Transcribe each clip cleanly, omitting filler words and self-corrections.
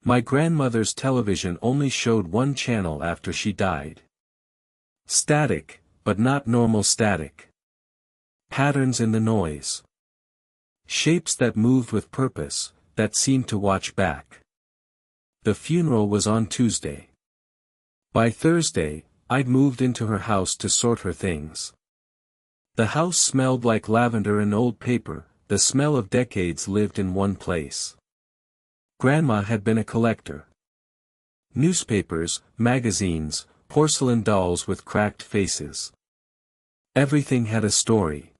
My grandmother's television only showed one channel after she died. Static, but not normal static. Patterns in the noise. Shapes that moved with purpose, that seemed to watch back. The funeral was on Tuesday. By Thursday, I'd moved into her house to sort her things. The house smelled like lavender and old paper, the smell of decades lived in one place. Grandma had been a collector. Newspapers, magazines, porcelain dolls with cracked faces. Everything had a story.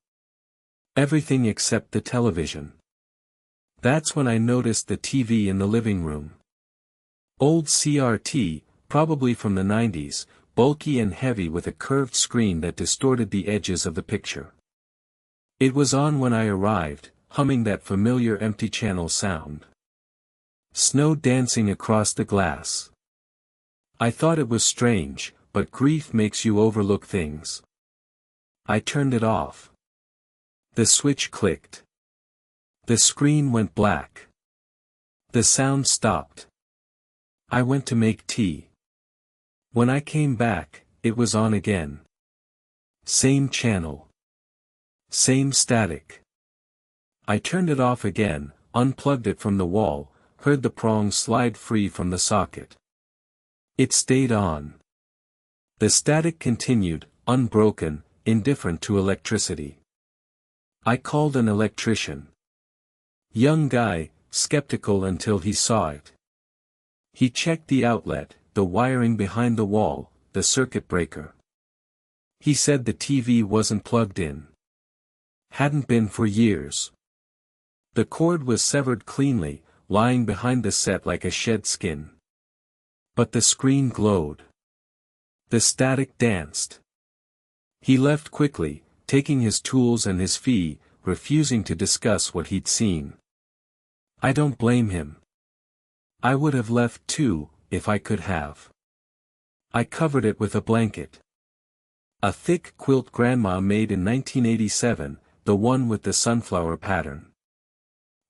Everything except the television. That's when I noticed the TV in the living room. Old CRT, probably from the 90s, bulky and heavy with a curved screen that distorted the edges of the picture. It was on when I arrived, humming that familiar empty channel sound. Snow dancing across the glass. I thought it was strange, but grief makes you overlook things. I turned it off. The switch clicked. The screen went black. The sound stopped. I went to make tea. When I came back, it was on again. Same channel. Same static. I turned it off again, unplugged it from the wall, heard the prongs slide free from the socket. It stayed on. The static continued, unbroken, indifferent to electricity. I called an electrician. Young guy, skeptical until he saw it. He checked the outlet, the wiring behind the wall, the circuit breaker. He said the TV wasn't plugged in. Hadn't been for years. The cord was severed cleanly, lying behind the set like a shed skin. But the screen glowed. The static danced. He left quickly, taking his tools and his fee, refusing to discuss what he'd seen. I don't blame him. I would have left too, if I could have. I covered it with a blanket. A thick quilt Grandma made in 1987, the one with the sunflower pattern.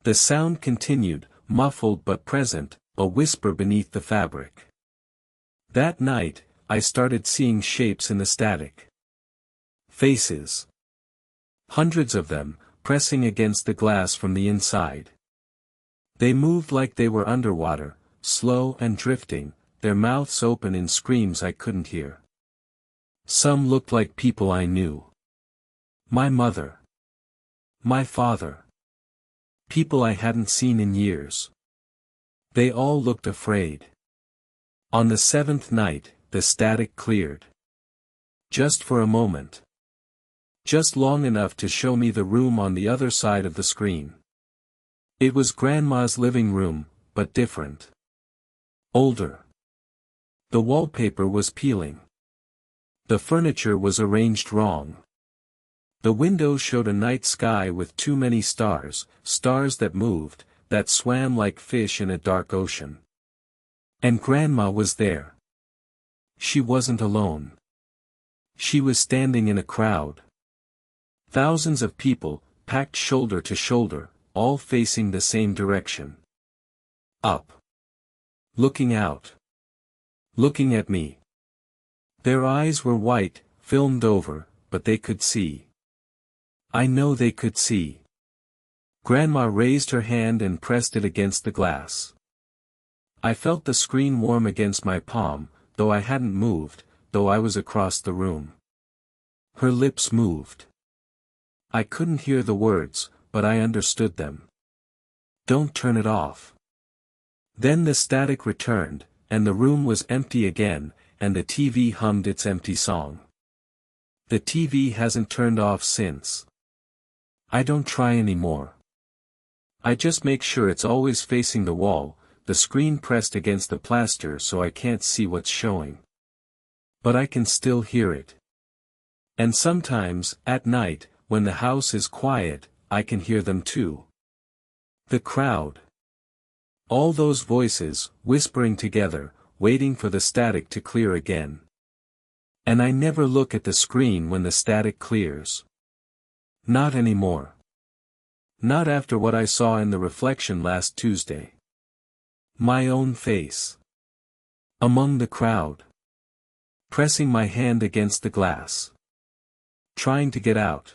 The sound continued, muffled but present, a whisper beneath the fabric. That night, I started seeing shapes in the static. Faces. Hundreds of them, pressing against the glass from the inside. They moved like they were underwater, slow and drifting, their mouths open in screams I couldn't hear. Some looked like people I knew. My mother. My father. People I hadn't seen in years. They all looked afraid. On the seventh night, the static cleared. Just for a moment. Just long enough to show me the room on the other side of the screen. It was Grandma's living room, but different. Older. The wallpaper was peeling. The furniture was arranged wrong. The window showed a night sky with too many stars, stars that moved, that swam like fish in a dark ocean. And Grandma was there. She wasn't alone. She was standing in a crowd. Thousands of people, packed shoulder to shoulder, all facing the same direction. Up. Looking out. Looking at me. Their eyes were white, filmed over, but they could see. I know they could see. Grandma raised her hand and pressed it against the glass. I felt the screen warm against my palm, though I hadn't moved, though I was across the room. Her lips moved. I couldn't hear the words, but I understood them. Don't turn it off. Then the static returned, and the room was empty again, and the TV hummed its empty song. The TV hasn't turned off since. I don't try anymore. I just make sure it's always facing the wall, the screen pressed against the plaster so I can't see what's showing. But I can still hear it. And sometimes, at night, when the house is quiet, I can hear them too. The crowd. All those voices, whispering together, waiting for the static to clear again. And I never look at the screen when the static clears. Not anymore. Not after what I saw in the reflection last Tuesday. My own face. Among the crowd. Pressing my hand against the glass. Trying to get out.